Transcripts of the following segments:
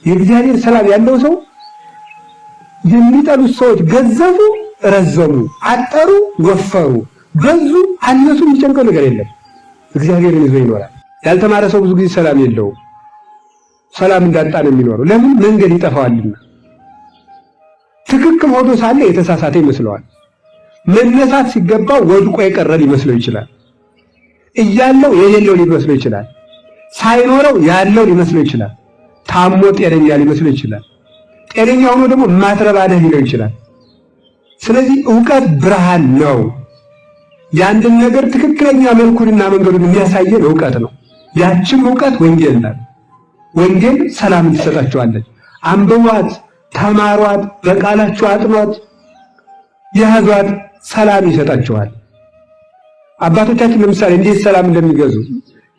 የእግዚአብሔር ሰላም ያለው ሰው የሚጠሉት ሰዎች ገዘፉ፣ ረዘሙ፣ አጠሩ፣ ወፈሩ፣ በዙ፣ አነሱ የሚጨንቀው ነገር የለም። እግዚአብሔርን ይዞ ይኖራል። ያልተማረ ሰው ብዙ ጊዜ ሰላም የለውም። ሰላም እንዳጣ ነው የሚኖረው። ለምን? መንገድ ይጠፋዋልና። ትክክል ሆኖ ሳለ የተሳሳተ ይመስለዋል። መነሳት ሲገባው ወድቆ የቀረ ሊመስለው ይችላል። እያለው የሌለው ሊመስለው ይችላል። ሳይኖረው ያለው ሊመስለው ይችላል። ታሞ ጤነኛ ሊመስለው ይችላል። ጤነኛ ሆኖ ደግሞ ማትረባ ነህ ሊለው ይችላል። ስለዚህ ዕውቀት ብርሃን ነው። የአንድን ነገር ትክክለኛ መልኩንና መንገዱን የሚያሳየን ዕውቀት ነው። ያችም ዕውቀት ወንጌል ናት። ወንጌል ሰላምን ትሰጣችኋለች። አንብቧት፣ ተማሯት፣ በቃላችሁ አጥኗት፣ ያዟት፣ ሰላም ይሰጣችኋል። አባቶቻችን ለምሳሌ እንዴት ሰላም እንደሚገዙ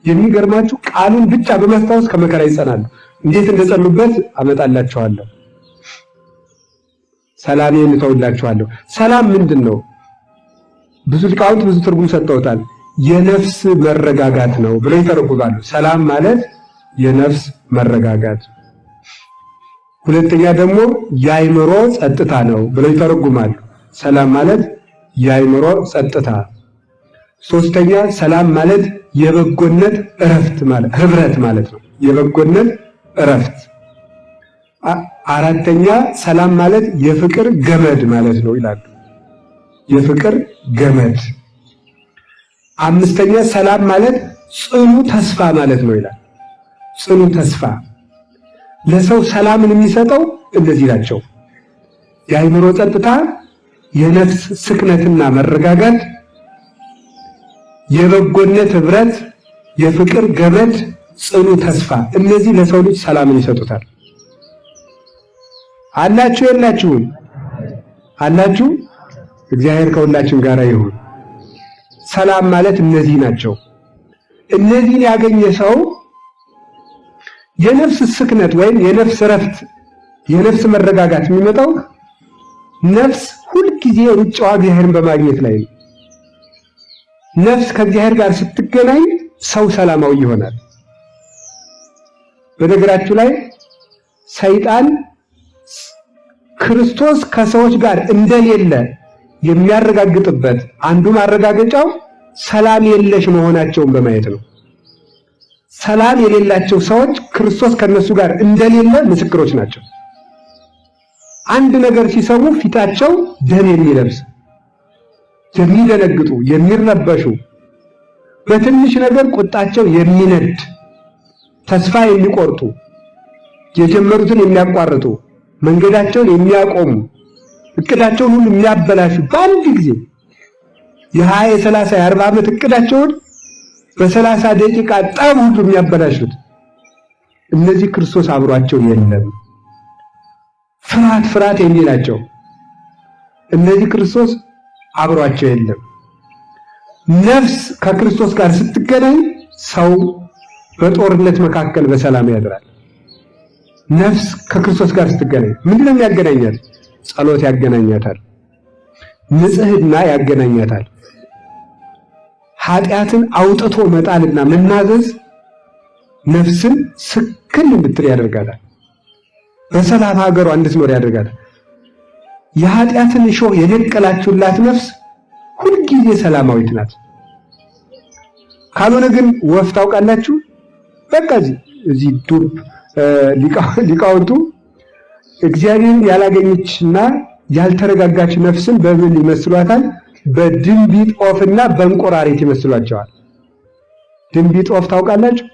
የሚገርማችሁ ቃሉን ብቻ በማስታወስ ከመከራ ይጸናሉ። እንዴት እንደጸኑበት አመጣላችኋለሁ። ሰላሜን እተውላችኋለሁ። ሰላም ምንድን ነው? ብዙ ሊቃውንት ብዙ ትርጉም ሰጥተውታል። የነፍስ መረጋጋት ነው ብለው ይተረጉማሉ። ሰላም ማለት የነፍስ መረጋጋት። ሁለተኛ ደግሞ የአእምሮ ጸጥታ ነው ብለው ይተረጉማሉ። ሰላም ማለት የአእምሮ ጸጥታ። ሶስተኛ ሰላም ማለት የበጎነት እረፍት ማለት ህብረት ማለት ነው። የበጎነት እረፍት። አራተኛ ሰላም ማለት የፍቅር ገመድ ማለት ነው ይላሉ። የፍቅር ገመድ። አምስተኛ ሰላም ማለት ጽኑ ተስፋ ማለት ነው ይላል። ጽኑ ተስፋ። ለሰው ሰላምን የሚሰጠው እነዚህ ናቸው። የአእምሮ ጸጥታ፣ የነፍስ ስክነትና መረጋጋት፣ የበጎነት ህብረት፣ የፍቅር ገመድ፣ ጽኑ ተስፋ። እነዚህ ለሰው ልጅ ሰላምን ይሰጡታል። አላችሁ የላችሁም? አላችሁ? እግዚአብሔር ከሁላችን ጋር ይሁን። ሰላም ማለት እነዚህ ናቸው። እነዚህን ያገኘ ሰው የነፍስ ስክነት ወይም የነፍስ ረፍት፣ የነፍስ መረጋጋት የሚመጣው ነፍስ ሁልጊዜ ሩጫዋ እግዚአብሔርን በማግኘት ላይ ነው። ነፍስ ከእግዚአብሔር ጋር ስትገናኝ ሰው ሰላማዊ ይሆናል። በነገራችሁ ላይ ሰይጣን ክርስቶስ ከሰዎች ጋር እንደሌለ የሚያረጋግጥበት አንዱ ማረጋገጫው ሰላም የለሽ መሆናቸውን በማየት ነው። ሰላም የሌላቸው ሰዎች ክርስቶስ ከነሱ ጋር እንደሌለ ምስክሮች ናቸው። አንድ ነገር ሲሰሙ ፊታቸው ደም የሚለብስ፣ የሚደነግጡ፣ የሚረበሹ፣ በትንሽ ነገር ቁጣቸው የሚነድ፣ ተስፋ የሚቆርጡ፣ የጀመሩትን የሚያቋርጡ፣ መንገዳቸውን የሚያቆሙ፣ እቅዳቸውን ሁሉ የሚያበላሹ፣ በአንድ ጊዜ የ20 የ30 የ40 ዓመት እቅዳቸውን በ30 ደቂቃ ጠብ ሁሉ የሚያበላሹት እነዚህ ክርስቶስ አብሯቸው የለም። ፍርሃት ፍርሃት የሚላቸው እነዚህ ክርስቶስ አብሯቸው የለም። ነፍስ ከክርስቶስ ጋር ስትገናኝ ሰው በጦርነት መካከል በሰላም ያድራል። ነፍስ ከክርስቶስ ጋር ስትገናኝ ምንድነው ያገናኛት? ጸሎት ያገናኛታል። ንጽህና ያገናኛታል። ኃጢአትን አውጥቶ መጣልና መናዘዝ ነፍስን ስክን እንድትል ያደርጋታል። በሰላም ሀገሯ እንድትኖር ያደርጋታል። የኃጢአትን እሾህ የነቀላችሁላት ነፍስ ሁልጊዜ ሰላማዊት ናት። ካልሆነ ግን ወፍ ታውቃላችሁ፣ በቃ እዚህ ዱብ ሊቃውንቱ እግዚአብሔርን ያላገኘችና ያልተረጋጋች ነፍስን በምን ይመስሏታል? በድንቢጥ ወፍና በእንቆራሪት ይመስሏቸዋል። ድንቢጥ ወፍ ታውቃላችሁ?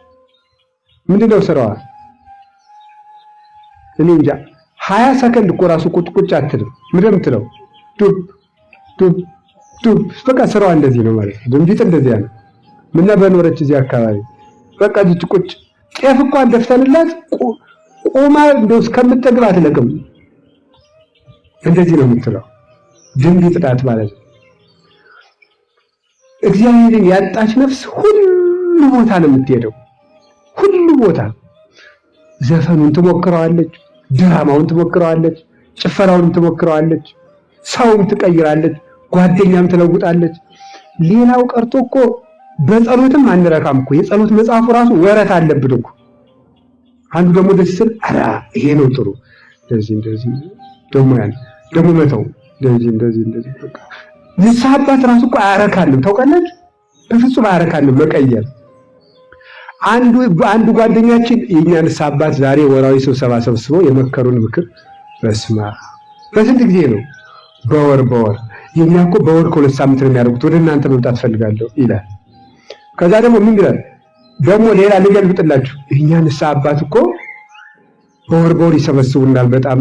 ምንድነው ስራዋ? እኔ እንጃ። 20 ሰከንድ እኮ ራሱ ቁጭ አትልም። ምንድነው የምትለው? ዱብ ዱብ ዱብ። በቃ ስራዋ እንደዚህ ነው ማለት ነው። ድንቢጥ እንደዚህ ነው። ምን በኖረች እዚህ አካባቢ በቃ እዚህ ቁጭ። ጤፍ እንኳን ደፍተንላት ቆማ እንደው እስከምትጠግብ አትለቅም። እንደዚህ ነው የምትለው። ድንቢጥ ናት ማለት ነው። እግዚአብሔርን ያጣች ነፍስ ሁሉ ቦታ ነው የምትሄደው። ሁሉ ቦታ ዘፈኑን ትሞክረዋለች፣ ድራማውን ትሞክረዋለች፣ ጭፈራውን ትሞክረዋለች፣ ሰውም ትቀይራለች፣ ጓደኛም ትለውጣለች። ሌላው ቀርቶ እኮ በጸሎትም አንረካም እኮ። የጸሎት መጽሐፉ ራሱ ወረት አለብን እኮ። አንዱ ደግሞ ደስ ሲል አራ ይሄ ነው ጥሩ እንደዚህ ደግሞ ያን ደግሞ መተው እንደዚህ በቃ ንስሐ አባት ራሱ እኮ አያረካንም ታውቃላችሁ። በፍጹም አያረካንም መቀየር። አንዱ ጓደኛችን የኛ ንስሐ አባት ዛሬ ወራዊ ስብሰባ ሰብስበው የመከሩን ምክር በስማ በስንት ጊዜ ነው? በወር የኛ እኮ በወር ከሁለት ሳምንት ነው የሚያደርጉት። ወደ እናንተ መምጣት ፈልጋለሁ ይላል። ከዛ ደግሞ ምን ይላል ደግሞ ሌላ ልገልብጥላችሁ። የኛ ንስሐ አባት እኮ በወር ይሰበስቡናል። በጣም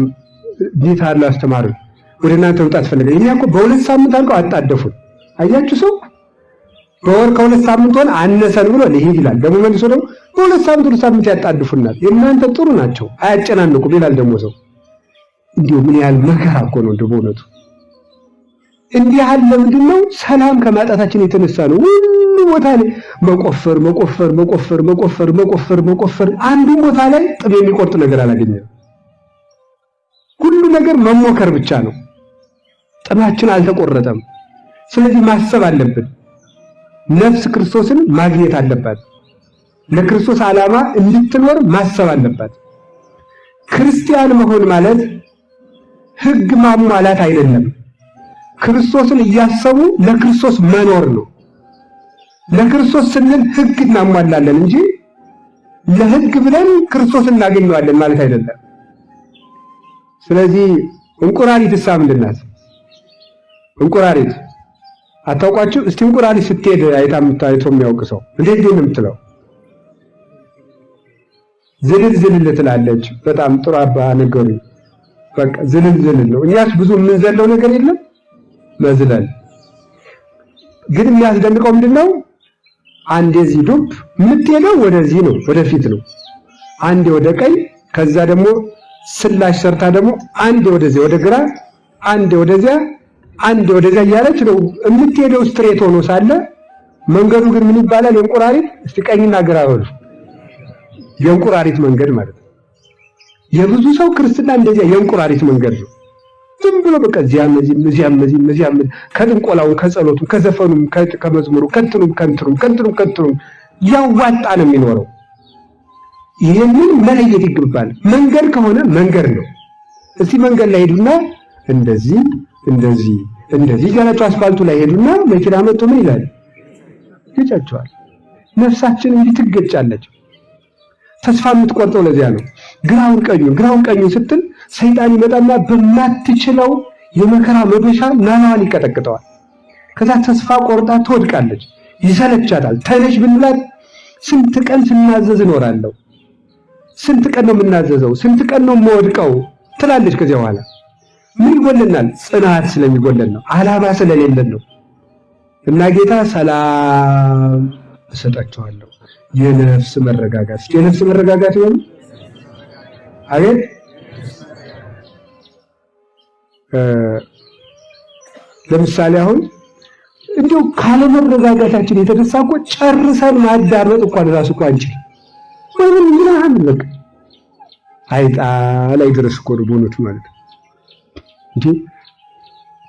ጌታ አለ አስተማሩ። ወደ እናንተ መምጣት ፈልጋለሁ። የኛ እኮ በሁለት ሳምንት አልቀው አጣደፉን። አያችሁ ሰው በወር ከሁለት ሳምንት ሆነ አነሰን ብሎ ሊሄድ ይላል። ደግሞ መልሶ ደግሞ በሁለት ሳምንት ያጣድፉናል። የእናንተ ጥሩ ናቸው አያጨናንቁም ይላል ደግሞ ሰው። እንዲሁ ምን ያህል መከራ እኮ ነው እንደው በእውነቱ። እንዲህ ያህል ለምንድነው ሰላም ከማጣታችን የተነሳ ነው። ሁሉ ቦታ ላይ መቆፈር አንዱ ቦታ ላይ ጥብ የሚቆርጥ ነገር አላገኘንም። ሁሉ ነገር መሞከር ብቻ ነው። ጥማችን አልተቆረጠም። ስለዚህ ማሰብ አለብን። ነፍስ ክርስቶስን ማግኘት አለባት። ለክርስቶስ ዓላማ እንድትኖር ማሰብ አለባት። ክርስቲያን መሆን ማለት ሕግ ማሟላት አይደለም። ክርስቶስን እያሰቡ ለክርስቶስ መኖር ነው። ለክርስቶስ ስንል ሕግ እናሟላለን እንጂ ለሕግ ብለን ክርስቶስን እናገኘዋለን ማለት አይደለም። ስለዚህ እንቁራሪት ምንድን ናት? እንቁራሪት አታውቋችሁ? እስቲ እንቁራሪት ስትሄድ አይቶ የሚያውቅ ሰው እንዴት ነው የምትለው? ዝልል ትላለች። በጣም ጥሩ አባ ነገሩ። በቃ ዝልል ነው። እኛስ ብዙ የምንዘለው ነገር የለም መዝለል። ግን የሚያስደንቀው ምንድነው? አንዴ እዚህ ዱብ የምትሄደው ወደዚህ ነው፣ ወደፊት ነው። አንዴ ወደ ቀኝ፣ ከዛ ደግሞ ስላሽ ሰርታ ደግሞ አንዴ ወደዚህ ወደ ግራ፣ አንዴ ወደዚያ እያለች ነው የምትሄደው ስትሬት ሆኖ ሳለ መንገዱ ግን ምን ይባላል? የእንቁራሪት እስቲ ቀኝና ግራ በሉ። የእንቁራሪት መንገድ ማለት ነው። የብዙ ሰው ክርስትና እንደዚያ የእንቁራሪት መንገድ ነው። ዝም ብሎ በቃ እዚያም ከጥንቆላው ከጸሎቱ ከዘፈኑም ከመዝሙሩ ከንትኑም ያዋጣ ነው የሚኖረው። ይሄንን መለየት ይገባል። መንገድ ከሆነ መንገድ ነው። እስቲ መንገድ ላይ ሄዱና እንደዚህ እያላቸው አስፋልቱ ላይ ሄዱና መኪና መጥቶ ምን ይላል? ይጫቸዋል። ነፍሳችን እንዲህ ትገጫለች። ተስፋ የምትቆርጠው ለዚያ ነው። ግራውን ቀኙን ስትል ሰይጣን ይመጣና በማትችለው የመከራ መዶሻ ናናዋን ይቀጠቅጠዋል። ከዛ ተስፋ ቆርጣ ትወድቃለች፣ ይሰለቻታል። ተነሽ ብንላት ስንት ቀን ስናዘዝ እኖራለሁ፣ ስንት ቀን ነው የምናዘዘው፣ ስንት ቀን ነው የምወድቀው ትላለች። ከዚያ በኋላ ምን ይጎለናል? ጽናት ስለሚጎለን ነው፣ ዓላማ ስለሌለን ነው። እና ጌታ ሰላም እሰጣቸዋለሁ፣ የነፍስ መረጋጋት። የነፍስ መረጋጋት ይሆን አቤት። ለምሳሌ አሁን እንደው ካለ መረጋጋታችን የተነሳ እኮ ጨርሰን ማዳመጥ እንኳን ራሱ እኮ አንችል ወይም ምናምን በቃ ላይ ድረስ እኮ ነው በእውነቱ ማለት ነው። እንዴ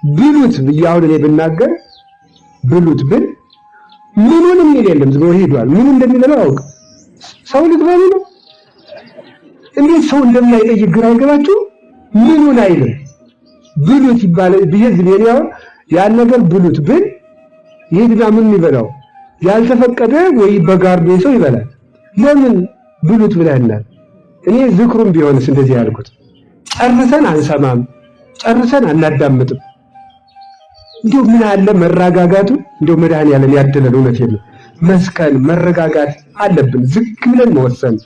ብሉት ብያውን እኔ ብናገር ብሉት ብል ምኑን የሚል የለም። ዝም ብሎ ሄዷል። ምን እንደሚለው አውቅ ሰው ልትበሉ ነው እንዴት ሰው እንደማይጠይቅ ግራ አይገባችሁ? ምኑን አይልም ብሉት ይባላል። ቢሄድ ነው ያን ነገር ብሉት ብል ይሄድና ምን ይበላው? ያልተፈቀደ ወይ በጋርዶ ሰው ይበላል። ለምን ብሉት ብለህናል? እኔ ዝክሩም ቢሆንስ እንደዚህ ያልኩት ጨርሰን አንሰማም፣ ጨርሰን አናዳምጥም። እንዲሁ ምን አለ መረጋጋቱ እንዲሁ መድኃኒዓለም ያደለን። እውነቴን ነው። መስከን መረጋጋት አለብን። ዝግ ብለን መወሰን፣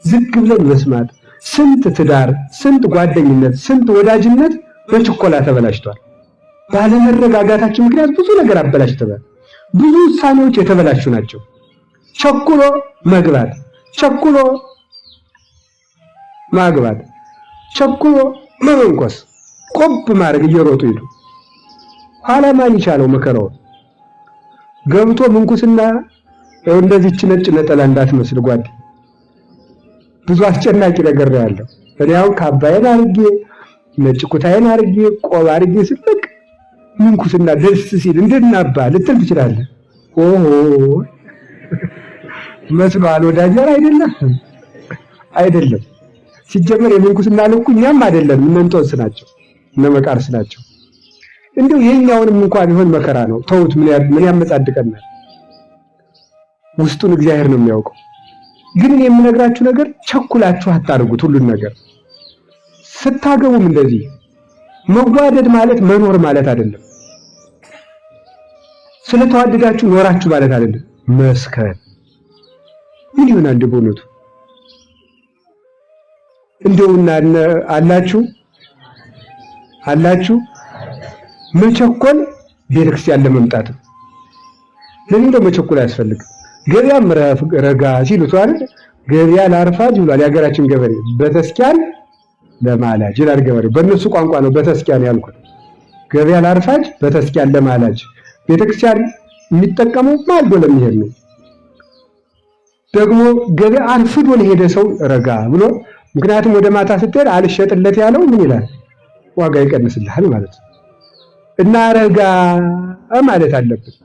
ዝግ ብለን መስማት። ስንት ትዳር፣ ስንት ጓደኝነት፣ ስንት ወዳጅነት በችኮላ ተበላሽቷል። ባለመረጋጋታችን ምክንያት ብዙ ነገር አበላሽተናል። ብዙ ውሳኔዎች የተበላሹ ናቸው። ቸኩሎ መግባት፣ ቸኩሎ ማግባት፣ ቸኩሎ መመንኮስ፣ ቆብ ማድረግ እየሮጡ ይሉ ኋላ ማን ይቻለው መከራው ገብቶ ምንኩስና እንደዚህች ነጭ ነጠላ እንዳትመስል ጓድ ብዙ አስጨናቂ ነገር ነው ያለው። እኔ አሁን ካባዬን አርጌ ነጭ ኩታዬን አርጌ ቆብ አርጌ ስልክ ምንኩስና ደስ ሲል እንደናባ ልትል ትችላለህ። ኦሆ መስሏል ወዳጀር አይደለም አይደለም። ሲጀመር የምንኩስና ልኩ እኛም አይደለም እነንጦስ ናቸው እነ መቃርስ ናቸው። እንደው የኛውንም እንኳን ቢሆን መከራ ነው። ተውት። ምን ያመጻድቀናል? ውስጡን እግዚአብሔር ነው የሚያውቀው። ግን የምነግራችሁ ነገር ቸኩላችሁ አታርጉት። ሁሉን ነገር ስታገቡም እንደዚህ መዋደድ ማለት መኖር ማለት አይደለም። ስለተዋደዳችሁ ኖራችሁ ማለት አይደለም። መስከረም ምን ይሆናል በእውነቱ? እንደውና አላችሁ መቸኮል ቤተክርስቲያን ለመምጣት ለምን ደግሞ መቸኮል አያስፈልግም። ገበያም ረጋ ሲሉት አይደል? ገበያ ላርፋጅ ብሏል የሀገራችን ገበሬ። በተስኪያን ለማላጅ ይላል ገበሬው። በእነሱ ቋንቋ ነው በተስኪያን ያልኩት። ገበያ ላርፋጅ በተስኪያን ለማላጅ። ቤተክርስቲያን የሚጠቀመው ማልዶ ለሚሄድ ነው። ደግሞ ገበያ አርፍዶ ለሄደ ሰው ረጋ ብሎ፣ ምክንያቱም ወደ ማታ ስትሄድ አልሸጥለት ያለው ምን ይላል? ዋጋ ይቀንስልሃል ማለት ነው። እና ረጋ ማለት አለብን።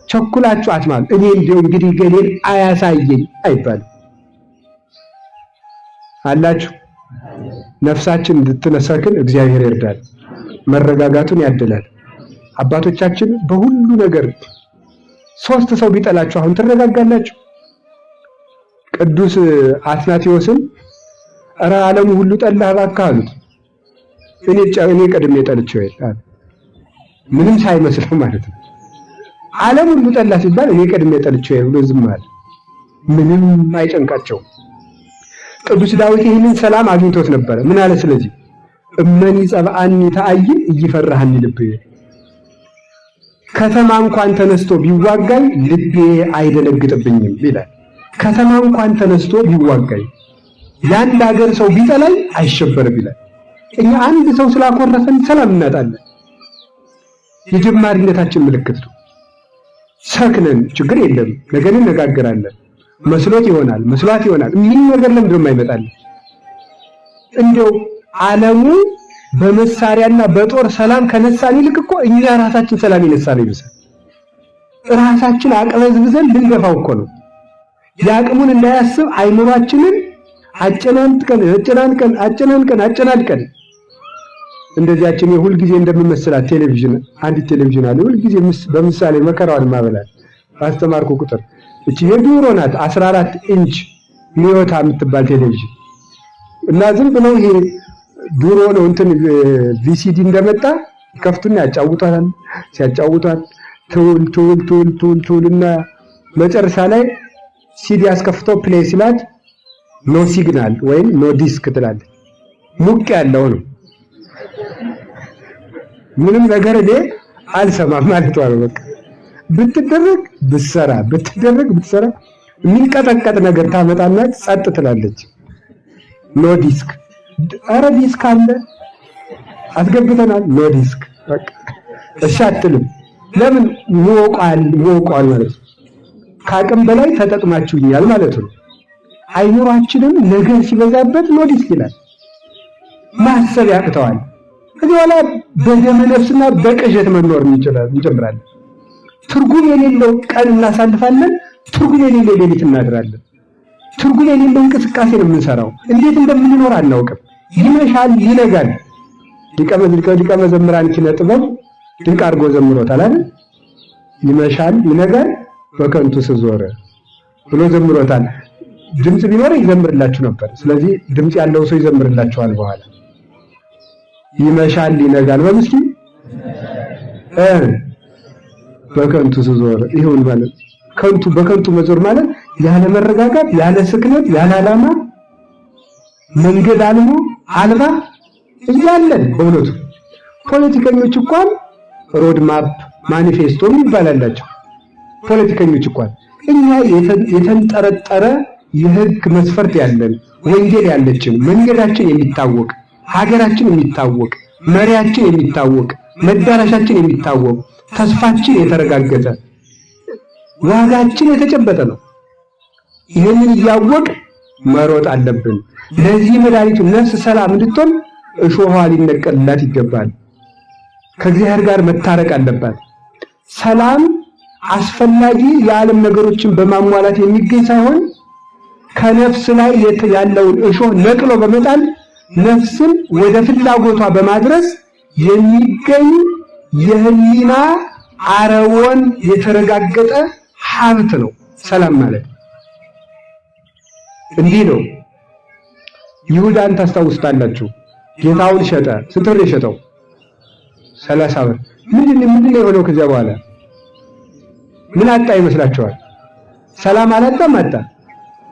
ቸኩላችሁ አትማሉ። እኔ እንደው እንግዲህ ገሌን አያሳየኝ አይባልም። አላችሁ ነፍሳችን እንድትነሰክን እግዚአብሔር ይርዳል፣ መረጋጋቱን ያድላል። አባቶቻችን በሁሉ ነገር ሶስት ሰው ቢጠላችሁ አሁን ትረጋጋላችሁ? ቅዱስ አትናቴዎስን ኧረ ዓለሙ ሁሉ ጠላህ እባክህ አሉት። እኔ ቀድሜ ጠልቼው ይላል። ምንም ሳይመስለው ማለት ነው። ዓለም ሁሉ ጠላ ሲባል እኔ ቀድሜ ጠልቼው ብሎ ዝም አለ። ምንም አይጨንቃቸው። ቅዱስ ዳዊት ይህንን ሰላም አግኝቶት ነበር። ምን አለ? ስለዚህ እመኒ ጸብአኒ ተአይን እይፈራህኒ ልቤ፣ ከተማ እንኳን ተነስቶ ቢዋጋኝ ልቤ አይደነግጥብኝም ይላል። ከተማ እንኳን ተነስቶ ቢዋጋኝ የአንድ ሀገር ሰው ቢጠላኝ አይሸበርም ይላል። እኛ አንድ ሰው ስላኮረፈን ሰላም እናጣለን። የጀማሪነታችን ምልክት ነው። ሰክነን ችግር የለም ነገ እንነጋገራለን። መስሎት ይሆናል መስሏት ይሆናል። ምን ነገር ለምንድን ነው የማይመጣልን? እንደው ዓለሙ በመሳሪያና በጦር ሰላም ከነሳን ይልቅ እኮ እኛ ራሳችን ሰላም ይነሳል ይመስል ራሳችን አቅበዝብዘን ልንገፋው እኮ ነው። ያቅሙን እንዳያስብ አይምሯችንን አጨናንቀን እንደዚያችን የሁል ጊዜ እንደምመስላት ቴሌቪዥን አንዲት ቴሌቪዥን አለ። ሁል ጊዜ በምሳሌ መከራውን ማበላል ባስተማርኩ ቁጥር እቺ የዱሮ ናት 14 ኢንች ኒዮታ የምትባል ቴሌቪዥን እና ዝም ብለው ይሄ ዱሮ ነው እንትን ቪሲዲ እንደመጣ ከፍቱና ያጫውታል። ሲያጫውታል ቱልና መጨረሻ ላይ ሲዲ አስከፍተው ፕሌይ ሲላት ኖ ሲግናል ወይም ኖ ዲስክ ትላለች። ሙቅ ያለው ነው ምንም ነገር እኔ አልሰማም ማለት ነው። በቃ ብትደረግ ብትሰራ የሚንቀጠቀጥ ነገር ታመጣና ጸጥ ትላለች። ኖ ዲስክ። ኧረ ዲስክ አለ አስገብተናል። ኖ ዲስክ በቃ እሺ አትልም። ለምን? ሞቋል ማለት ነው። ከአቅም በላይ ተጠቅማችሁኛል ማለት ነው። አይምሯችንም ነገር ሲበዛበት ኖ ዲስክ ይላል። ማሰብ ያቅተዋል። ከዚህ በኋላ በደመ ነፍስና በቅዠት መኖር እንጀምራለን። ትርጉም የሌለው ቀን እናሳልፋለን። ትርጉም የሌለው ሌሊት እናድራለን። ትርጉም የሌለው እንቅስቃሴ ነው የምንሰራው። እንዴት እንደምንኖር አናውቅም። ይመሻል ይነጋል። ሊቀ መዘምራን ኪነ ጥበብ ድንቅ አድርጎ ዘምሮታል አይደል? ይመሻል ይነጋል በከንቱ ስዞር ብሎ ዘምሮታል። ድምጽ ቢኖር ይዘምርላችሁ ነበር። ስለዚህ ድምጽ ያለው ሰው ይዘምርላችኋል በኋላ። ይመሻል ይነጋል በምስኪን በከንቱ ስዞር ይሁን ማለት በከንቱ መዞር ማለት ያለ መረጋጋት፣ ያለ ስክነት፣ ያለ ዓላማ መንገድ አልባ እያለን በእውነቱ ፖለቲከኞች እንኳን ሮድ ማፕ ማኒፌስቶ ይባላልላቸው። ፖለቲከኞች እንኳን እኛ የተንጠረጠረ የህግ መስፈርት ያለን ወንጌል ያለችን መንገዳችን የሚታወቅ ሀገራችን የሚታወቅ መሪያችን የሚታወቅ መዳረሻችን የሚታወቅ ተስፋችን የተረጋገጠ ዋጋችን የተጨበጠ ነው። ይህንን እያወቅ መሮጥ አለብን። ለዚህ መድኃኒቱ ነፍስ ሰላም እንድትሆን እሾሃ ሊነቀልላት ይገባል። ከእግዚአብሔር ጋር መታረቅ አለባት። ሰላም አስፈላጊ የዓለም ነገሮችን በማሟላት የሚገኝ ሳይሆን ከነፍስ ላይ ያለውን እሾህ ነቅሎ በመጣል ነፍስን ወደ ፍላጎቷ በማድረስ የሚገኝ የህሊና አረወን የተረጋገጠ ሀብት ነው ሰላም ማለት። እንዲህ ነው። ይሁዳን ታስታውስታላችሁ። ጌታውን ሸጠ። ስንት ብር የሸጠው? 30 ብር። ምንድን ነው የሆነው? ከዚያ በኋላ ምን አጣ ይመስላችኋል? ሰላም አላጣም? አጣ።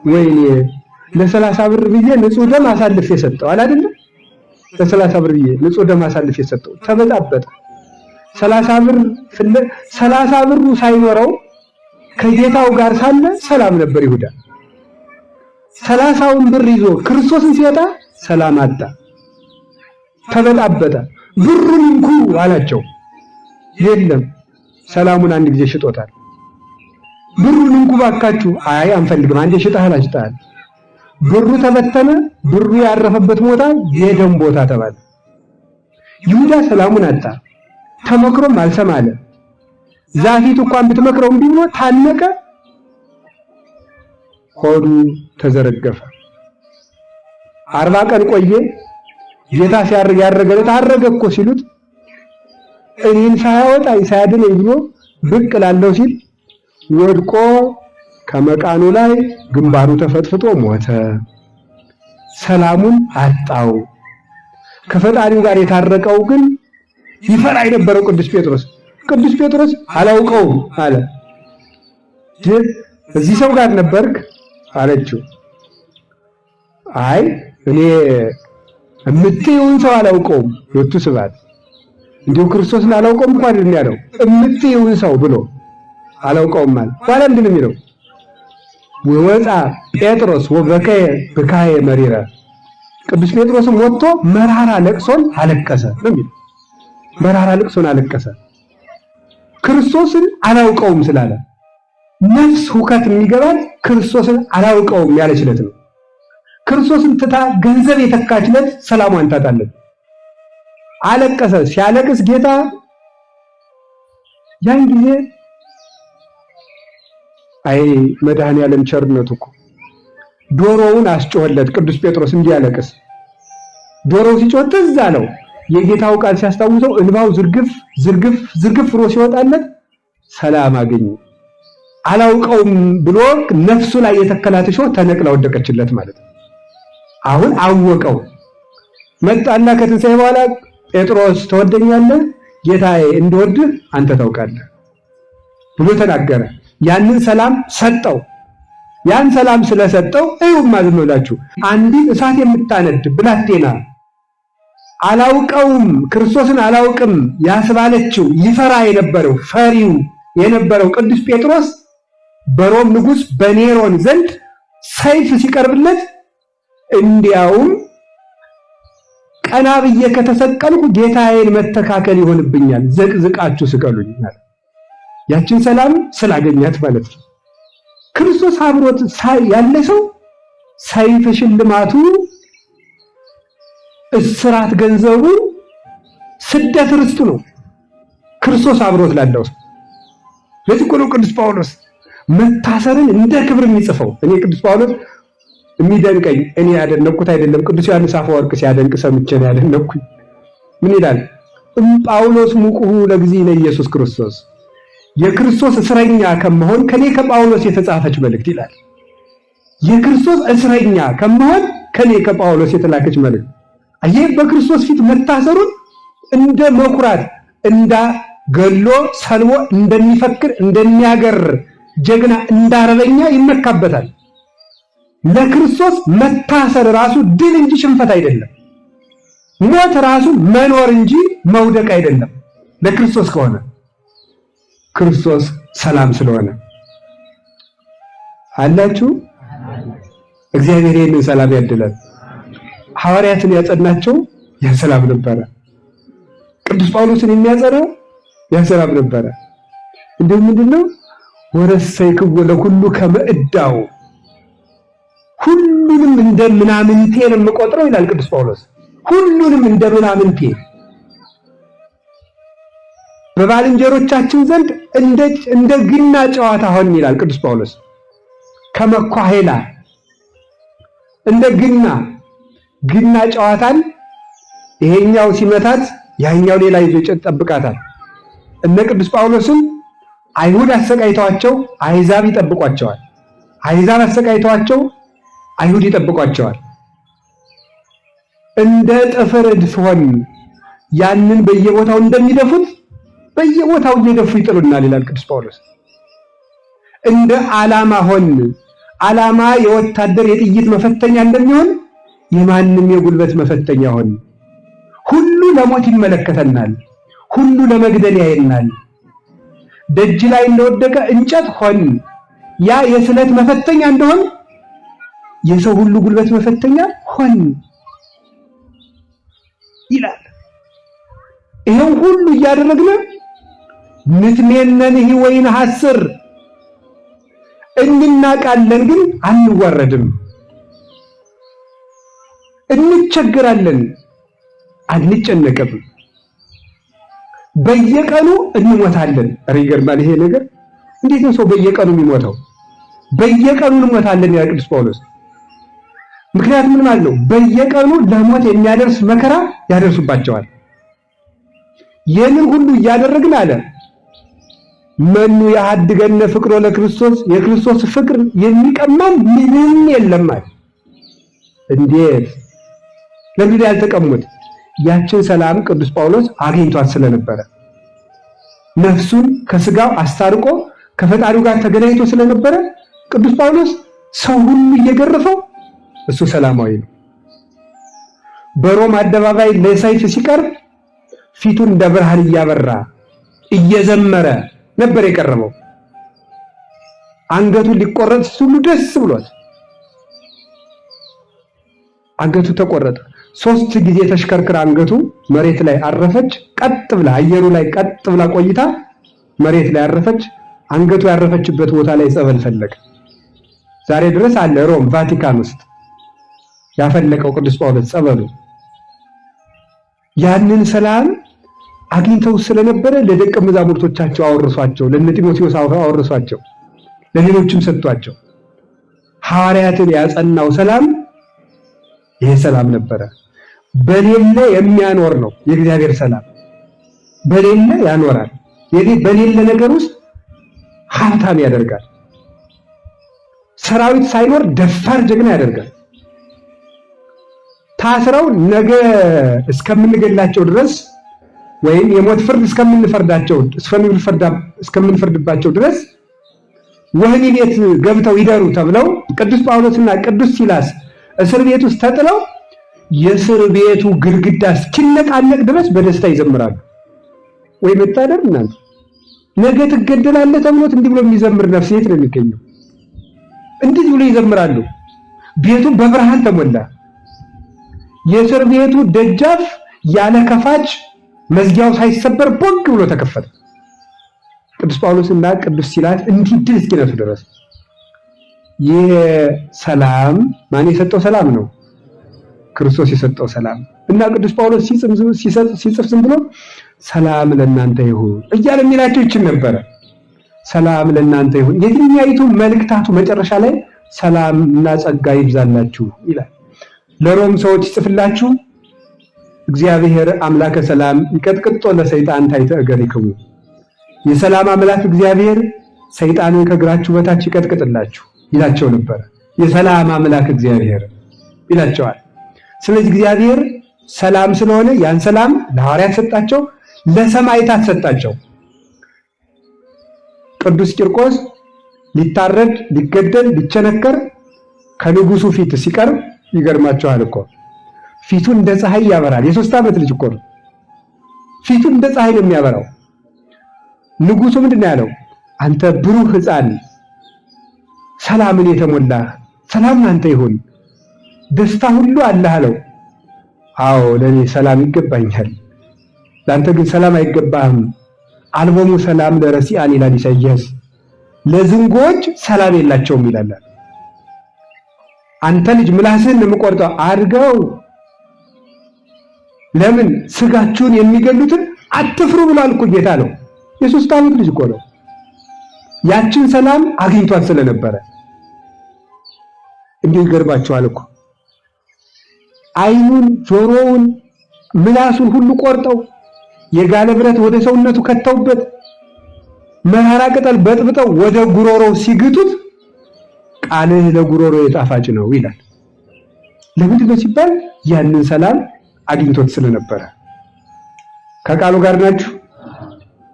ወይኔ ለ30 ብር ብዬ ንጹህ ደም አሳልፌ የሰጠው አይደል? ለ30 ብር ብዬ ንጹህ ደም አሳልፌ የሰጠው ተበጣበጠ። 30 ብሩ ሳይኖረው ከጌታው ጋር ሳለ ሰላም ነበር ይሁዳ። 30ውን ብር ይዞ ክርስቶስን ሲወጣ ሰላም አጣ፣ ተበጣበጠ። ብሩን እንኩ አላቸው። የለም ሰላሙን አንድ ጊዜ ሽጦታል። ብሩን እንኩ ባካችሁ። አይ አንፈልግም፣ አንዴ ሽጠሃል አሽጠሃል። ብሩ ተበተነ። ብሩ ያረፈበት ቦታ የደም ቦታ ተባለ። ይሁዳ ሰላሙን አጣ። ተመክሮም አልሰማለ። ዛፊት እንኳን ብትመክረው እምቢ ብሎ ታነቀ። ሆዱ ተዘረገፈ። 40 ቀን ቆየ። ጌታ ሲያርግ ያረገለት አረገ እኮ ሲሉት እኔን ሳያወጣኝ ሳያድነኝ ብሎ ብቅ ላለው ሲል ወድቆ ከመቃኑ ላይ ግንባሩ ተፈጥፍጦ ሞተ። ሰላሙን አጣው። ከፈጣሪው ጋር የታረቀው ግን ይፈራ የነበረው ቅዱስ ጴጥሮስ አላውቀውም አለ። እዚህ ሰው ጋር ነበርክ አለችው። አይ እኔ እምትይውን ሰው አላውቀውም። ወጡ ስባት እንዲሁ ክርስቶስን አላውቀውም እንኳን አይደል ያለው፣ እምትይውን ሰው ብሎ አላውቀውም ማለት ኋላ ምንድን ነው የሚለው? ወወጣ ጴጥሮስ ወበከየ በካየ መሪረ። ቅዱስ ጴጥሮስም ወጥቶ መራራ ለቅሶን አለቀሰ ነው የሚለው። መራራ ለቅሶን አለቀሰ ክርስቶስን አላውቀውም ስላለ። ነፍስ ሁከት የሚገባት ክርስቶስን አላውቀውም ያለችለት ነው። ክርስቶስን ትታ ገንዘብ የተካችለት ሰላሟን ታጣለች። አለቀሰ። ሲያለቅስ ጌታ ያን ጊዜ አይ መድኃኔዓለም ቸርነቱ እኮ ዶሮውን አስጮኸለት። ቅዱስ ጴጥሮስ እንዲያለቅስ ዶሮው ሲጮህ ትዝ አለው። የጌታው ቃል ሲያስታውሰው እንባው ዝርግፍ ብሎ ሲወጣለት ሰላም አገኘ። አላውቀውም ብሎ ነፍሱ ላይ የተከላት እሾህ ተነቅላ ወደቀችለት ማለት ነው። አሁን አወቀው። መጣና ከትንሣኤ በኋላ ጴጥሮስ ተወደኛለህ? ጌታዬ እንደወድህ አንተ ታውቃለህ ብሎ ተናገረ። ያንን ሰላም ሰጠው። ያን ሰላም ስለሰጠው እዩም ማዝኖላችሁ አንዲት እሳት የምታነድ ብላቴና አላውቀውም ክርስቶስን አላውቅም ያስባለችው ይፈራ የነበረው ፈሪው የነበረው ቅዱስ ጴጥሮስ በሮም ንጉሥ በኔሮን ዘንድ ሰይፍ ሲቀርብለት እንዲያውም ቀና ብዬ ከተሰቀልኩ ጌታዬን መተካከል ይሆንብኛል፣ ዘቅዝቃችሁ ስቀሉኝ ማለት ያችን ሰላም ስላገኛት ማለት ነው። ክርስቶስ አብሮት ያለ ሰው ሰይፍ ሽልማቱ፣ እስራት ገንዘቡ፣ ስደት ርስቱ ነው። ክርስቶስ አብሮት ላለው ሰው ለዚህ ነው ቅዱስ ጳውሎስ መታሰርን እንደ ክብር የሚጽፈው። እኔ ቅዱስ ጳውሎስ የሚደንቀኝ እኔ ያደነኩት አይደለም፣ ቅዱስ ዮሐንስ አፈወርቅ ሲያደንቅ ሰምቼ ነው ያደነኩኝ። ምን ይላል? ጳውሎስ ሙቁሁ ለእግዚእነ ኢየሱስ ክርስቶስ፣ የክርስቶስ እስረኛ ከመሆን ከኔ ከጳውሎስ የተጻፈች መልእክት ይላል። የክርስቶስ እስረኛ ከመሆን ከኔ ከጳውሎስ የተላከች መልእክት። ይህ በክርስቶስ ፊት መታሰሩን እንደ መኩራት ገሎ ሰልቦ እንደሚፈክር እንደሚያገር ጀግና እንዳረበኛ ይመካበታል። ለክርስቶስ መታሰር ራሱ ድል እንጂ ሽንፈት አይደለም። ሞት ራሱ መኖር እንጂ መውደቅ አይደለም። ለክርስቶስ ከሆነ ክርስቶስ ሰላም ስለሆነ አላችሁ። እግዚአብሔር ይህንን ሰላም ያድላል። ሐዋርያትን ያጸናቸው ያ ሰላም ነበረ። ቅዱስ ጳውሎስን የሚያጸናው ያ ሰላም ነበረ። እንዲሁም ምንድነው ወረሰይክዎ ለኩሉ ከመዕዳው፣ ሁሉንም እንደ ምናምንቴ ነው የምቆጥረው ይላል ቅዱስ ጳውሎስ። ሁሉንም እንደ ምናምንቴ በባልንጀሮቻችን ዘንድ እንደ ግና ጨዋታ ሆን ይላል ቅዱስ ጳውሎስ። ከመኳሄላ እንደ ግና ጨዋታን ይሄኛው ሲመታት ያኛው ሌላ ይዞ ይጠብቃታል። እነ ቅዱስ ጳውሎስም አይሁድ አሰቃይተዋቸው አሕዛብ ይጠብቋቸዋል። አሕዛብ አሰቃይተዋቸው አይሁድ ይጠብቋቸዋል። እንደ ጥፍር ድፎን ያንን በየቦታው እንደሚደፉት በየቦታው እየደፉ ይጥሉናል ይላል ቅዱስ ጳውሎስ። እንደ ዓላማ የወታደር የጥይት መፈተኛ እንደሚሆን የማንም የጉልበት መፈተኛ ሆን። ሁሉ ለሞት ይመለከተናል፣ ሁሉ ለመግደል ያየናል። ደጅ ላይ እንደወደቀ እንጨት ሆን። ያ የስለት መፈተኛ እንደሆን የሰው ሁሉ ጉልበት መፈተኛ ሆን ይላል። ይሄን ሁሉ እያደረግን ንትሜነን ወይን ሐስር እንናቃለን፣ ግን አንዋረድም። እንቸገራለን፣ አንጨነቅም። በየቀኑ እንሞታለን። ኧረ ይገርማል ይሄ ነገር። እንዴት ነው ሰው በየቀኑ የሚሞተው? በየቀኑ እንሞታለን ያ ቅዱስ ጳውሎስ። ምክንያቱም ምን ማለት ነው? በየቀኑ ለሞት የሚያደርስ መከራ ያደርሱባቸዋል። ይህንን ሁሉ እያደረግን አለ መኑ ያድገነ ፍቅሮ ለክርስቶስ፣ የክርስቶስ ፍቅር የሚቀማን ምንም የለም አለ። እንዴት ለምን ያልተቀሙት? ያችን ሰላም ቅዱስ ጳውሎስ አግኝቷት ስለነበረ ነፍሱን ከስጋው አስታርቆ ከፈጣሪው ጋር ተገናኝቶ ስለነበረ ቅዱስ ጳውሎስ ሰው ሁሉ እየገረፈው እሱ ሰላማዊ ነው። በሮም አደባባይ ለሰይፍ ሲቀርብ ፊቱን እንደ ብርሃን እያበራ እየዘመረ ነበር የቀረበው። አንገቱን ሊቆረጥ ሁሉ ደስ ብሎት አንገቱ ተቆረጠ። 3 ጊዜ ተሽከርክራ አንገቱ መሬት ላይ አረፈች። ቀጥ ብላ አየሩ ላይ ቀጥ ብላ ቆይታ መሬት ላይ አረፈች። አንገቱ ያረፈችበት ቦታ ላይ ጸበል ፈለቀ። ዛሬ ድረስ አለ ሮም ቫቲካን ውስጥ ያፈለቀው ቅዱስ ጳውሎስ ጸበሉ። ያንን ሰላም አግኝተው ስለነበረ ለደቀ መዛሙርቶቻቸው አወረሷቸው፣ ለእነ ጢሞቴዎስ አወረሷቸው፣ ለሌሎችም ሰጥቷቸው። ሐዋርያትን ያጸናው ሰላም ይሄ ሰላም ነበረ። በሌለ የሚያኖር ነው የእግዚአብሔር ሰላም። በሌለ ያኖራል። በሌለ ነገር ውስጥ ሀብታም ያደርጋል። ሰራዊት ሳይኖር ደፋር ጀግና ያደርጋል። ታስረው ነገ እስከምንገላቸው ድረስ ወይም የሞት ፍርድ እስከምንፈርድባቸው ድረስ ወህኒ ቤት ገብተው ይደሩ ተብለው ቅዱስ ጳውሎስና ቅዱስ ሲላስ እስር ቤት ውስጥ ተጥለው የእስር ቤቱ ግድግዳ እስኪነቃነቅ ድረስ በደስታ ይዘምራሉ። ወይ መታደር እናንተ! ነገ ትገደላለህ ተብሎት እንዲህ ብሎ የሚዘምር ነፍስ የት ነው የሚገኘው? እንዲህ ብሎ ይዘምራሉ። ቤቱ በብርሃን ተሞላ። የእስር ቤቱ ደጃፍ ያለ ከፋች መዝጊያው ሳይሰበር ቦግ ብሎ ተከፈተ። ቅዱስ ጳውሎስና ቅዱስ ሲላስ እንዲህ ድል እስኪነሱ ድረስ። ይህ ሰላም ማን የሰጠው ሰላም ነው? ክርስቶስ የሰጠው ሰላም። እና ቅዱስ ጳውሎስ ሲጽፍ ዝም ብሎ ሰላም ለእናንተ ይሁን እያለ የሚላቸው ይችል ነበረ። ሰላም ለእናንተ ይሁን። የትኛይቱ መልእክታቱ መጨረሻ ላይ ሰላምና ጸጋ ይብዛላችሁ ይላል። ለሮም ሰዎች ይጽፍላችሁ እግዚአብሔር አምላከ ሰላም ይቀጥቅጦ ለሰይጣን ታይተ እገሪክሙ። የሰላም አምላክ እግዚአብሔር ሰይጣንን ከእግራችሁ በታች ይቀጥቅጥላችሁ ይላቸው ነበር። የሰላም አምላክ እግዚአብሔር ይላቸዋል። ስለዚህ እግዚአብሔር ሰላም ስለሆነ ያን ሰላም ለሐዋርያት ሰጣቸው፣ ለሰማዕታት ሰጣቸው። ቅዱስ ቂርቆስ ሊታረድ ሊገደል ሊቸነከር ከንጉሱ ፊት ሲቀርብ ይገርማቸዋል እኮ ፊቱ እንደ ፀሐይ ያበራል። የ3 ዓመት ልጅ እኮ ነው። ፊቱ እንደ ፀሐይ ነው የሚያበራው። ንጉሱ ምንድነው ያለው? አንተ ብሩህ ሕፃን ሰላምን የተሞላህ ሰላም አንተ ይሁን፣ ደስታ ሁሉ አለህ አለው። አዎ ለኔ ሰላም ይገባኛል፣ ላንተ ግን ሰላም አይገባህም። አልቦሙ ሰላም ለረሲአን ይላል ኢሳይያስ። ለዝንጎች ሰላም የላቸውም ይላል። አንተ ልጅ ምላስህን የምቆርጠው አድርገው። ለምን? ስጋችሁን የሚገሉትን አትፍሩ ብሏል እኮ ጌታ ነው። የ3 ዓመት ልጅ እኮ ነው። ያችን ሰላም አግኝቷት ስለነበረ እንዲሁ ይገርባችኋል እኮ ዓይኑን፣ ጆሮውን፣ ምላሱን ሁሉ ቆርጠው የጋለ ብረት ወደ ሰውነቱ ከተውበት መራራ ቅጠል በጥብጠው ወደ ጉሮሮው ሲግጡት ቃልህ ለጉሮሮ የጣፋጭ ነው ይላል። ለምንድን ነው ሲባል ያንን ሰላም አግኝቶት ስለነበረ። ከቃሉ ጋር ናችሁ?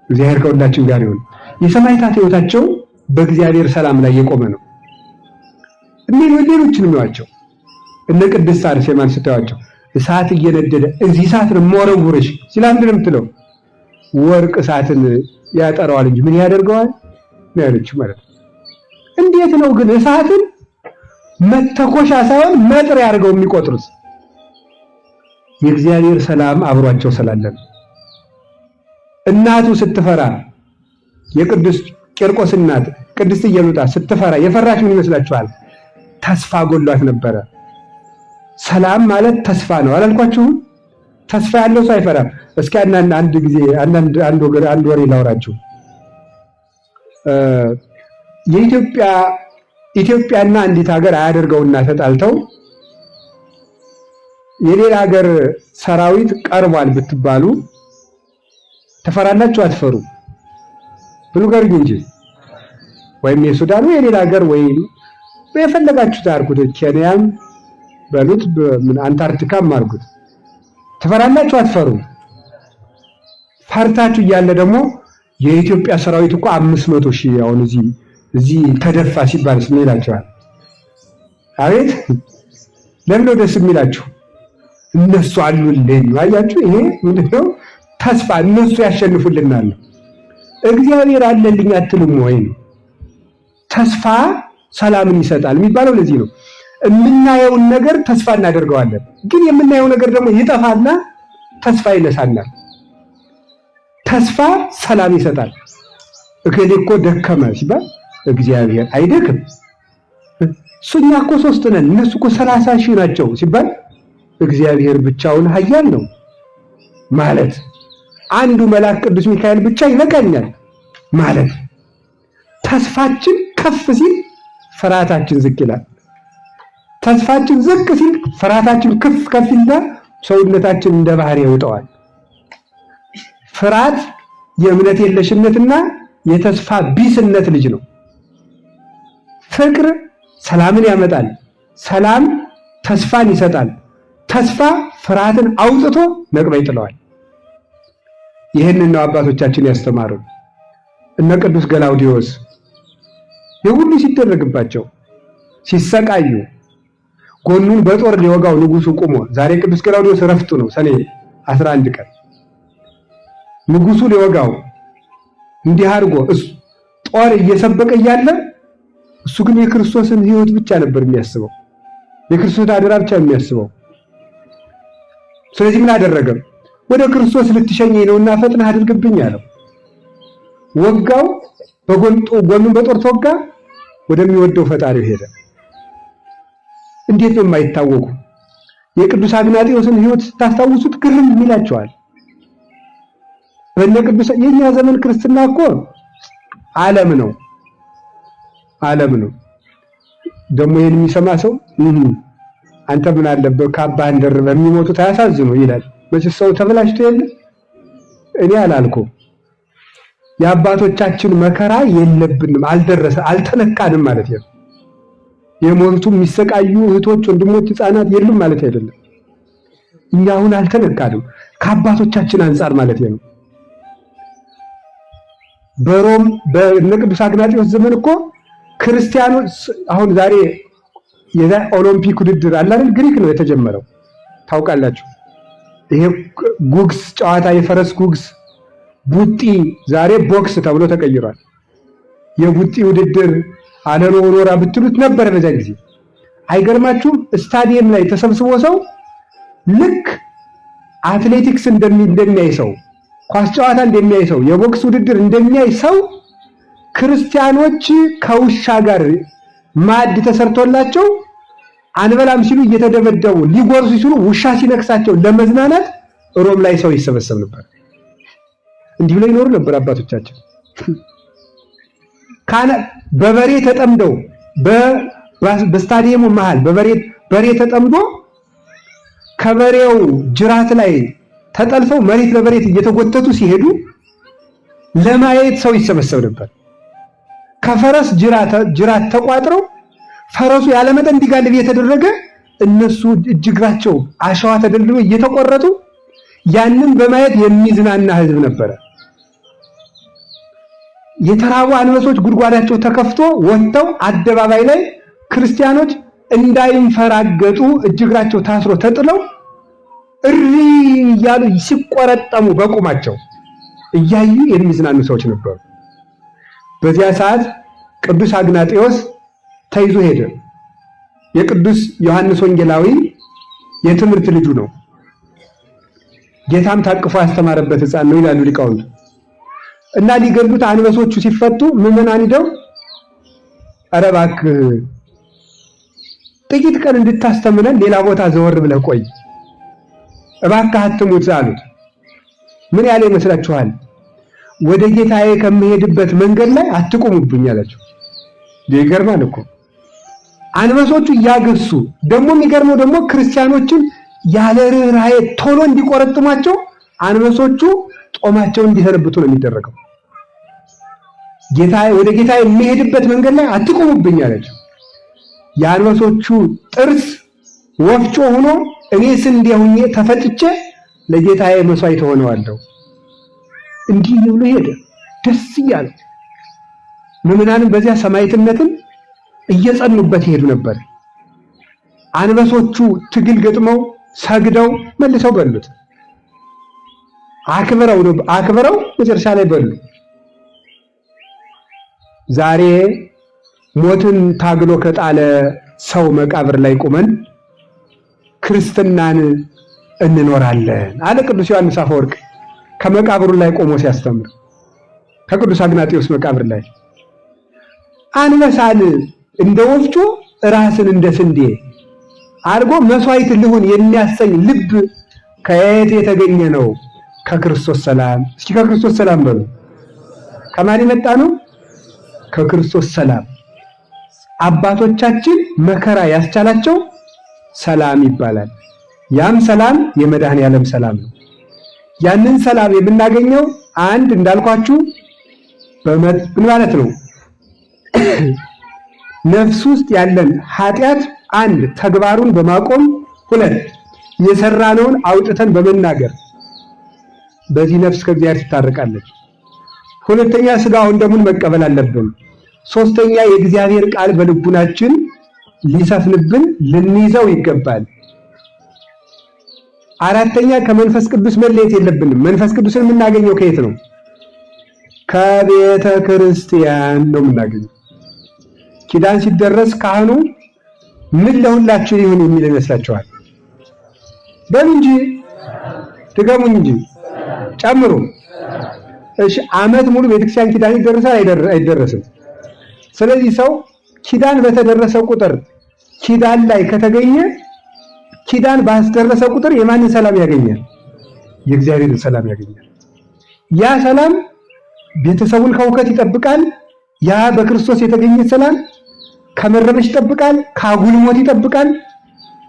እግዚአብሔር ከሁላችን ጋር ይሁን። የሰማዕታት ሕይወታቸው በእግዚአብሔር ሰላም ላይ የቆመ ነው። ሌሎችንም ያቸው እነ ቅድስት አርሴማን ስታዩአቸው እሳት እየነደደ እዚህ እሳት ነው የምወረውርሽ ሲል ምንድን ነው የምትለው? ወርቅ እሳትን ያጠራዋል እንጂ ምን ያደርገዋል ነው ያለችው ማለት ነው። እንዴት ነው ግን እሳትን መተኮሻ ሳይሆን መጥሪያ አድርገው የሚቆጥሩት? የእግዚአብሔር ሰላም አብሯቸው ስላለ። እናቱ ስትፈራ የቅዱስ ቂርቆስ እናት ቅድስት ኢየሉጣ ስትፈራ የፈራች ምን ይመስላችኋል? ተስፋ ጎሏት ነበረ። ሰላም ማለት ተስፋ ነው አላልኳችሁም? ተስፋ ያለው ሰው አይፈራም። እስኪ አንድ ጊዜ አንድ ወሬ ላውራችሁ። ኢትዮጵያና አንዲት ሀገር አያደርገውና ተጣልተው የሌላ ሀገር ሰራዊት ቀርቧል ብትባሉ ትፈራላችሁ አትፈሩ? ብሉ ገርኝ እንጂ ወይም የሱዳኑ የሌላ ሀገር ወይም የፈለጋችሁት አድርጉት፣ ኬንያም በሉት ምን አንታርክቲካም አድርጉት፣ ትፈራላችሁ አትፈሩ? ፈርታችሁ እያለ ደግሞ የኢትዮጵያ ሰራዊት እኮ 500,000 አሁን እዚህ ተደፋ ሲባል ምን ይላችኋል? አቤት ለምን ነው ደስ የሚላችሁ? እነሱ አሉልን። አያችሁ፣ ይሄ ምንድነው? ተስፋ። እነሱ ያሸንፉልናል። እግዚአብሔር አለልኝ አትሉም ወይ? ተስፋ ሰላምን ይሰጣል የሚባለው ለዚህ ነው። የምናየውን ነገር ተስፋ እናደርገዋለን፣ ግን የምናየው ነገር ደግሞ ይጠፋና ተስፋ ይነሳናል። ተስፋ ሰላም ይሰጣል። እከሌ እኮ ደከመ ሲባል እግዚአብሔር አይደክም፣ እኛ እኮ 3 ነን እነሱ እኮ 30,000 ናቸው ሲባል እግዚአብሔር ብቻውን ኃያል ነው ማለት፣ አንዱ መልአክ ቅዱስ ሚካኤል ብቻ ይበቃኛል ማለት። ተስፋችን ከፍ ሲል ፍርሃታችን ዝቅ ይላል። ተስፋችን ዝቅ ሲል ፍርሃታችን ከፍ ይልና ሰውነታችን እንደ ባህር ይወጣዋል። ፍርሃት የእምነት የለሽነትና የተስፋ ቢስነት ልጅ ነው። ፍቅር ሰላምን ያመጣል። ሰላም ተስፋን ይሰጣል። ተስፋ ፍርሃትን አውጥቶ ነቅሎ ይጥለዋል። ይህንን ነው አባቶቻችን ያስተማሩን። እነ ቅዱስ ገላውዲዮስ የሁሉ ሲደረግባቸው ሲሰቃዩ ጎኑን በጦር ሊወጋው ንጉሱ ቆሞ፣ ዛሬ ቅዱስ ገላውዲዮስ ረፍቱ ነው ሰኔ 11 ቀን ንጉሱ ሊወጋው እንዲህ አድርጎ ጦር እየሰበቀ እያለ እሱ ግን የክርስቶስን ሕይወት ብቻ ነበር የሚያስበው፣ የክርስቶስ አደራ ብቻ የሚያስበው። ስለዚህ ምን አደረገ? ወደ ክርስቶስ ልትሸኘኝ ነውና ፈጥነህ አድርግብኝ አለው። ወጋው፣ ጎኑን በጦር ተወጋ፣ ወደሚወደው ፈጣሪው ሄደ። እንዴት ነው የማይታወቁ? የቅዱስ አግናጢዮስን ሕይወት ስታስታውሱት ግርም ይላቸዋል። በእነ ቅዱስ የኛ ዘመን ክርስትና እኮ ዓለም ነው። ደግሞ ይሄን የሚሰማ ሰው አንተ ምን አለበት ካባህን ደርበህ የሚሞቱት አያሳዝኑ ይላል። መቼስ ሰው ተበላሽቶ የለ እኔ አላልኩም። የአባቶቻችን መከራ የለብንም፣ አልተነካንም ማለት ነው። የሞቱ የሚሰቃዩ እህቶች፣ ወንድሞች፣ ህፃናት የሉም ማለት አይደለም። እኛ አሁን አልተነካንም ከአባቶቻችን አንጻር ማለት ነው። በሮም በቅዱስ አግናጢዮስ ዘመን እኮ ክርስቲያኖች አሁን ዛሬ የኦሎምፒክ ውድድር አለ አይደል? ግሪክ ነው የተጀመረው ታውቃላችሁ። ይሄ ጉግስ ጨዋታ፣ የፈረስ ጉግስ፣ ቡጢ ዛሬ ቦክስ ተብሎ ተቀይሯል። የቡጢ ውድድር አለኖ ኖራ ብትሉት ነበር በዛ ጊዜ። አይገርማችሁም? ስታዲየም ላይ ተሰብስቦ ሰው ልክ አትሌቲክስ እንደሚያይ ሰው፣ ኳስ ጨዋታ እንደሚያይ ሰው፣ የቦክስ ውድድር እንደሚያይ ሰው ክርስቲያኖች ከውሻ ጋር ማዕድ ተሰርቶላቸው አንበላም ሲሉ እየተደበደቡ ሊጎርሱ ሲሉ ውሻ ሲነክሳቸው ለመዝናናት ሮም ላይ ሰው ይሰበሰብ ነበር። እንዲህ ብለው ይኖሩ ነበር አባቶቻችን። በበሬ ተጠምደው በስታዲየሙ መሃል በሬ ተጠምዶ ከበሬው ጅራት ላይ ተጠልፈው መሬት ለመሬት እየተጎተቱ ሲሄዱ ለማየት ሰው ይሰበሰብ ነበር። ከፈረስ ጅራት ተቋጥረው ፈረሱ ያለመጠን እንዲጋልብ የተደረገ እነሱ እጅግራቸው አሸዋ ተደልድሎ እየተቆረጡ ያንን በማየት የሚዝናና ህዝብ ነበረ። የተራቡ አንበሶች ጉድጓዳቸው ተከፍቶ ወጥተው አደባባይ ላይ ክርስቲያኖች እንዳይንፈራገጡ እጅግራቸው ታስሮ ተጥለው እሪ እያሉ ሲቆረጠሙ በቁማቸው እያዩ የሚዝናኑ ሰዎች ነበሩ። በዚያ ሰዓት ቅዱስ አግናጤዎስ ተይዞ ሄደ። የቅዱስ ዮሐንስ ወንጌላዊ የትምህርት ልጁ ነው። ጌታም ታቅፎ ያስተማረበት ሕፃን ነው ይላሉ ሊቃውንቱ። እና ሊገሉት አንበሶቹ ሲፈቱ ምዕመናን ሄደው ኧረ እባክህ ጥቂት ቀን እንድታስተምረን ሌላ ቦታ ዘወር ብለህ ቆይ እባክህ አትሙት አሉት። ምን ያለ ይመስላችኋል? ወደ ጌታዬ ከመሄድበት መንገድ ላይ አትቆሙብኝ አላቸው። ይገርማል እኮ አንበሶቹ እያገሱ ደግሞ የሚገርመው ደግሞ ክርስቲያኖችን ያለ ርህራሄ ቶሎ እንዲቆረጥሟቸው አንበሶቹ ጦማቸው እንዲሰነብቱ ነው የሚደረገው። ወደ ጌታዬ የሚሄድበት መንገድ ላይ አትቆሙብኝ አላቸው። የአንበሶቹ ጥርስ ወፍጮ ሆኖ እኔ ስንዴ ሆኜ ተፈጭቼ ለጌታዬ መስዋዕት ሆነዋለሁ። እንዲህ ብሎ ሄደ ደስ እያለ። ምዕመናንም በዚያ ሰማዕትነትን እየጸኑበት ይሄዱ ነበር። አንበሶቹ ትግል ገጥመው ሰግደው መልሰው በሉት። አክብረው መጨረሻ ላይ በሉ። ዛሬ ሞትን ታግሎ ከጣለ ሰው መቃብር ላይ ቆመን ክርስትናን እንኖራለን አለ ቅዱስ ዮሐንስ አፈወርቅ ከመቃብሩ ላይ ቆሞ ሲያስተምር። ከቅዱስ አግናጤዎስ መቃብር ላይ አንበሳን እንደ ወፍጮ ራስን እንደ ስንዴ አድርጎ መስዋዕት ልሁን የሚያሰኝ ልብ ከየት የተገኘ ነው? ከክርስቶስ ሰላም። እስኪ ከክርስቶስ ሰላም በሉ። ከማን የመጣ ነው? ከክርስቶስ ሰላም። አባቶቻችን መከራ ያስቻላቸው ሰላም ይባላል። ያም ሰላም የመድኃኔዓለም ሰላም ነው። ያንን ሰላም የምናገኘው አንድ እንዳልኳችሁ ምን ማለት ነው? ነፍስ ውስጥ ያለን ኃጢአት አንድ ተግባሩን በማቆም ሁለት የሰራነውን አውጥተን በመናገር በዚህ ነፍስ ከእግዚአብሔር ትታረቃለች። ሁለተኛ ስጋውን ደሙን መቀበል አለብን። ሶስተኛ የእግዚአብሔር ቃል በልቡናችን ሊሰፍንብን ልንይዘው ይገባል። አራተኛ ከመንፈስ ቅዱስ መለየት የለብንም። መንፈስ ቅዱስን የምናገኘው ከየት ነው? ከቤተ ክርስቲያን ነው የምናገኘው። ኪዳን ሲደረስ ካህኑ ምን ለሁላችሁ ይሁን የሚል ይመስላችኋል? በሉ እንጂ ድገሙኝ እንጂ ጨምሩ። እሺ ዓመት ሙሉ ቤተክርስቲያን ኪዳን ይደረሳል አይደረስም? ስለዚህ ሰው ኪዳን በተደረሰ ቁጥር ኪዳን ላይ ከተገኘ ኪዳን ባስደረሰ ቁጥር የማንን ሰላም ያገኛል? የእግዚአብሔርን ሰላም ያገኛል። ያ ሰላም ቤተሰቡን ከውከት ይጠብቃል። ያ በክርስቶስ የተገኘ ሰላም ከመረበሽ ይጠብቃል፣ ከአጉል ሞት ይጠብቃል።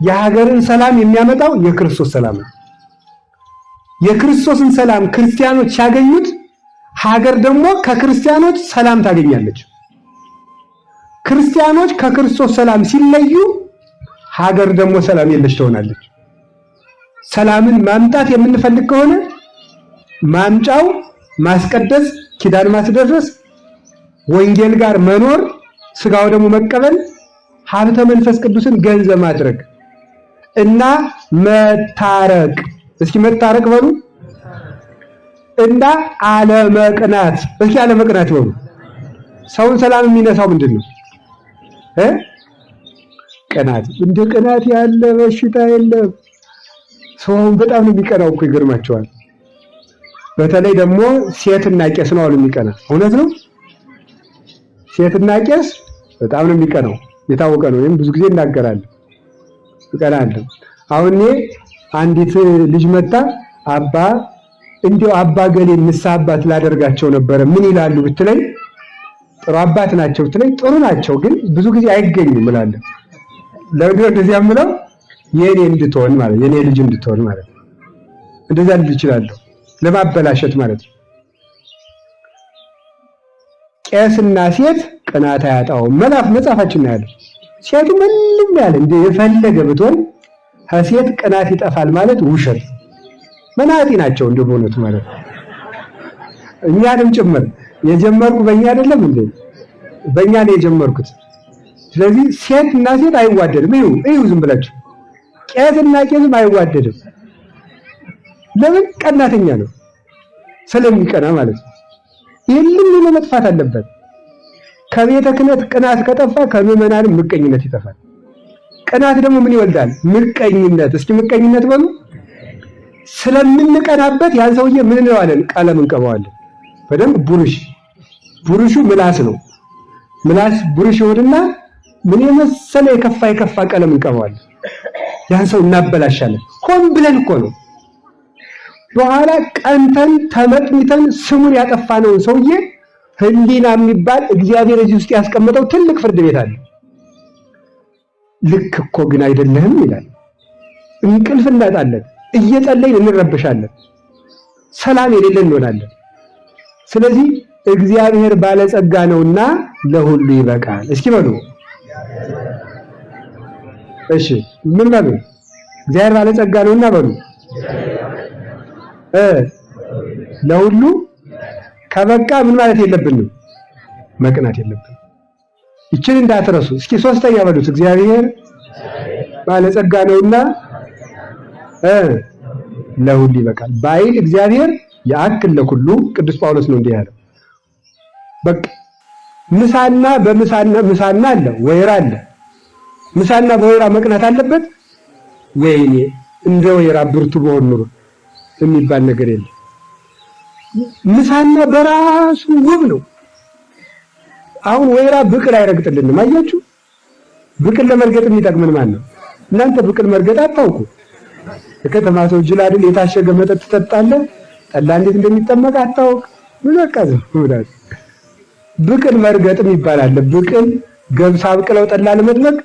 የሀገርን ሰላም የሚያመጣው የክርስቶስ ሰላም ነው። የክርስቶስን ሰላም ክርስቲያኖች ሲያገኙት ሀገር ደግሞ ከክርስቲያኖች ሰላም ታገኛለች። ክርስቲያኖች ከክርስቶስ ሰላም ሲለዩ ሀገር ደግሞ ሰላም የለሽ ትሆናለች። ሰላምን ማምጣት የምንፈልግ ከሆነ ማምጫው ማስቀደስ፣ ኪዳን ማስደረስ፣ ወንጌል ጋር መኖር፣ ስጋው ደግሞ መቀበል፣ ሀብተ መንፈስ ቅዱስን ገንዘብ ማድረግ እና መታረቅ። እስኪ መታረቅ በሉ እና አለመቅናት። እስኪ አለመቅናት በሉ። ሰውን ሰላም የሚነሳው ምንድን ነው? ቅናት። እንደ ቅናት ያለ በሽታ የለም። ሰውን በጣም ነው የሚቀናው እኮ ይገርማቸዋል። በተለይ ደግሞ ሴትና ቄስ ነው አሉ የሚቀና። እውነት ነው። ሴትና ቄስ በጣም ነው የሚቀናው፣ የታወቀ ነው። ይሄን ብዙ ጊዜ እናገራለሁ። እቀናለሁ። አሁን አንዲት ልጅ መጣ፣ አባ እንዲያው አባ ገሌ ንስሐ አባት ላደርጋቸው ነበረ ምን ይላሉ ብትለኝ፣ ጥሩ አባት ናቸው ብትለኝ፣ ጥሩ ናቸው ግን ብዙ ጊዜ አይገኙም እላለሁ። ለምን እንደዚህ ያምለው? የኔ እንድትሆን ማለት የኔ ልጅ እንድትሆን ማለት ነው። እንደዛ ልጅ ይችላልው ለማበላሸት ማለት ነው። ቄስና ሴት ቅናት አያጣውም መጽሐፋችን ያለው ሴቱ ምንም ያለ እንደ የፈለገ ብትሆን ሴት ቅናት ይጠፋል ማለት ውሸት መናጢ ናቸው እንደ በእውነቱ ማለት ነው። እኛንም ጭምር የጀመርኩ በእኛ አይደለም እንዴ በእኛ ነው የጀመርኩት። ስለዚህ ሴትና ሴት አይዋደድም። እዩ ዝም ብላችሁ ቄስና ቄስም አይዋደድም። ለምን? ቀናተኛ ነው ስለሚቀና ማለት ነው። ይህንን መጥፋት አለበት። ከቤተ ክህነት ቅናት ከጠፋ ከምዕመናንም ምቀኝነት ይጠፋል። ቅናት ደግሞ ምን ይወልዳል? ምቀኝነት። እስኪ ምቀኝነት በሉ። ስለምንቀናበት ያን ሰውዬ ምን እንለዋለን? ቀለም እንቀባዋለን። በደንብ ቡሩሹ ምላስ ነው። ምላስ ቡሩሽ ይሆንና ምን የመሰለ የከፋ ቀለም እንቀባዋለን። ያን ሰው እናበላሻለን። ሆን ብለን እኮ ነው። በኋላ ቀንተን ተመጥሚተን ስሙን ያጠፋነውን ሰውዬ ህሊና የሚባል እግዚአብሔር እዚህ ውስጥ ያስቀመጠው ትልቅ ፍርድ ቤት አለ። ልክ እኮ ግን አይደለህም ይላል። እንቅልፍ እናጣለን፣ እየጸለይን እንረበሻለን፣ ሰላም የሌለን እንሆናለን። ስለዚህ እግዚአብሔር ባለጸጋ ነውና ለሁሉ ይበቃል። እስኪ በሉ እሺ፣ ምን በሉ? እግዚአብሔር ባለጸጋ ነውና በሉ ለሁሉ ከበቃ ምን ማለት የለብንም? መቅናት የለብንም። ይችን እንዳትረሱ። እስኪ ሶስተኛ በሉት። እግዚአብሔር ባለጸጋ ነውና ለሁሉ ይበቃል ባይል እግዚአብሔር ያክል ለኩሉ ቅዱስ ጳውሎስ ነው እንዲህ ያለው። በቃ ምሳና አለ ወይራ አለ። ምሳና በወይራ መቅናት አለበት? ወይኔ እንደ ወይራ ብርቱ በሆን ኑሮ የሚባል ነገር የለም። ምሳና በራሱ ውብ ነው። አሁን ወይራ ብቅል አይረግጥልንም። አያችሁ? ብቅል ለመርገጥ የሚጠቅምን ማን ነው? እናንተ ብቅል መርገጥ አታውቁ። የከተማ ሰው ጅል አይደል? የታሸገ መጠጥ ትጠጣለህ፣ ጠላ እንዴት እንደሚጠመቅ አታውቅ። ምን አቃዘ ወዳጅ ብቅል መርገጥም ይባላል። ብቅል ገብስ አብቅለው ጠላ ለመጥመቅ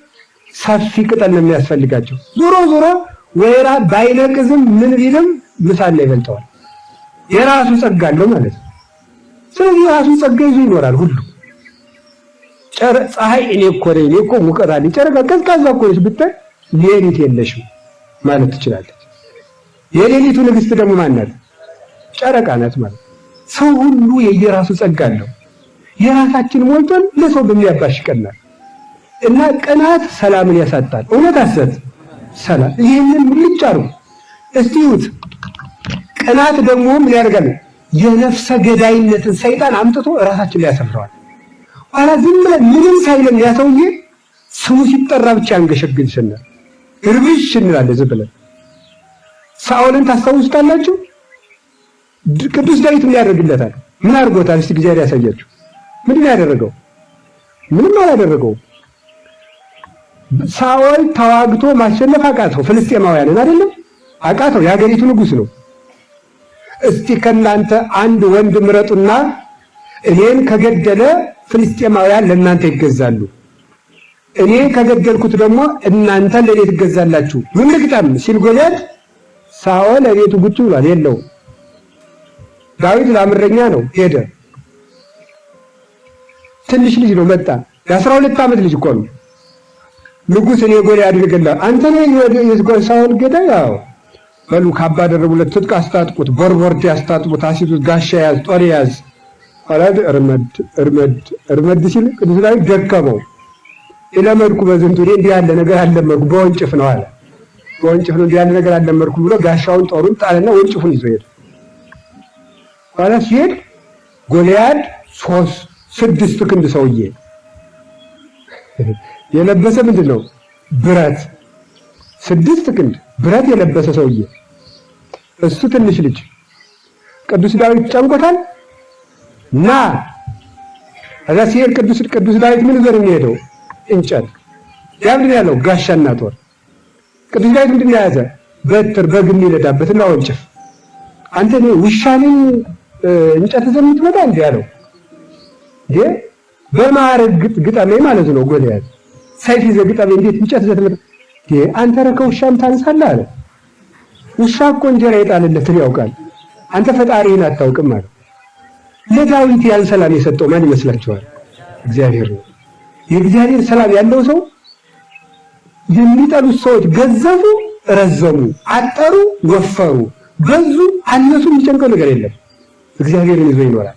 ሰፊ ቅጠል ነው የሚያስፈልጋቸው። ዞሮ ወይራ ባይነቅዝም ምን ቢልም ምሳና ይበልጠዋል። የራሱ ጸጋ አለው ማለት ነው። ስለዚህ የራሱ ጸጋ ይዞ ይኖራል ሁሉ። ፀሐይ እኔ እኮ ሙቀት አለኝ፣ ጨረቃ ቀዝቃዛ እኮ ነች ብታይ ሌሊት የለሽም ማለት ትችላለች። የሌሊቱ ንግስት ደግሞ ማን ናት? ጨረቃ ናት ማለት። ሰው ሁሉ የየራሱ ጸጋ አለው። የራሳችን ሞልቶን ለሰው በሚያባሽቀናል እና ቅናት ሰላምን ያሳጣል። እውነት ሐሰት? ሰላም። ይሄንን ልጭ አርጉ እስቲ ይሁት። ቅናት ደግሞ ምን ያደርጋል? የነፍሰ ገዳይነትን ሰይጣን አምጥቶ ራሳችን ላይ ያሰፍረዋል። ኋላ ዝም ብለን ምንም ሳይለን ያ ሰውዬ ስሙ ሲጠራ ብቻ አንገሸግሽናል፣ እርብሽ እንላለን ዝም ብለን። ሳኦልን ታስታውሱታላችሁ? ቅዱስ ዳዊት ምን ያደርግለታል? ምን አድርጎታል? እስቲ እግዚአብሔር ያሳያችሁ። ምንድን ነው ያደረገው? ምንም አላደረገውም። ሳኦል ተዋግቶ ማሸነፍ አቃተው። ፍልስጤማውያንን አይደለም አቃተው። የሀገሪቱ ንጉስ ነው። እስቲ ከናንተ አንድ ወንድ ምረጡና እኔን ከገደለ ፍልስጤማውያን ለእናንተ ይገዛሉ፣ እኔ ከገደልኩት ደግሞ እናንተ ለኔ ትገዛላችሁ። ምን ልግጠም ሲል ጎልያድ ሳኦል እቤቱ ጉጭ ብሏል። የለውም። ዳዊት ላምረኛ ነው ሄደ። ትንሽ ልጅ ነው መጣ። የ12 ዓመት ልጅ እኮ ነው። ንጉስ እኔ ጎልያድ ልገላ አንተ ነህ ሳኦል ገዳይ? ያው በሉ ካባ ደረቡለት፣ ትጥቅ አስታጥቁት፣ ቦርቦርድ ያስታጥቁት፣ አሲቱት፣ ጋሻ ያዝ፣ ጦር ያዝ። አላድ እርመድ ሲል ቅዱስ ዳዊት ደከመው። ኢለመድኩ በዝንቱ እንዲህ ያለ ነገር አልለመድኩ በወንጭፍ ነው አለ። በወንጭፍ ነው እንዲህ ያለ ነገር አልለመድኩ ብሎ ጋሻውን ጦሩን ጣለና ወንጭፉን ይዞ ሄደ። ኋላ ሲሄድ ጎልያድ 6 ክንድ ሰውዬ የለበሰ ምንድን ነው? ብረት። 6 ክንድ ብረት የለበሰ ሰውዬ እሱ ትንሽ ልጅ። ቅዱስ ዳዊት ጨንቆታል እና እዛ ሲሄድ ቅዱስ ዳዊት ምን ይዞ ነው የሚሄደው? እንጨት። ያ ምንድን ያለው? ጋሻና ጦር። ቅዱስ ዳዊት ምንድን ያዘ? በትር በግ የሚነዳበትና ወንጭፍ። አንተ ነው ውሻኔ እንጨት ይዘህ የምትመጣ እንዴ ያለው። እንዴ በማዕረግ ግጠመኝ ማለት ነው። ጎልያድ ሰይፍ ይዘህ ግጠመኝ፣ እንዴት እንጨት ይዘህ ትመጣ? አንተ ከውሻም ታንሳለህ አለ። ውሻ እኮ እንጀራ የጣለለትን ያውቃል፣ አንተ ፈጣሪህን አታውቅም አለ። ለዳዊት ያን ሰላም የሰጠው ማን ይመስላችኋል? እግዚአብሔር ነው። የእግዚአብሔር ሰላም ያለው ሰው የሚጠሉት ሰዎች ገዘፉ፣ ረዘሙ፣ አጠሩ፣ ወፈሩ፣ በዙ፣ አነሱ የሚጨንቀው ነገር የለም። እግዚአብሔርን ይዞ ይኖራል።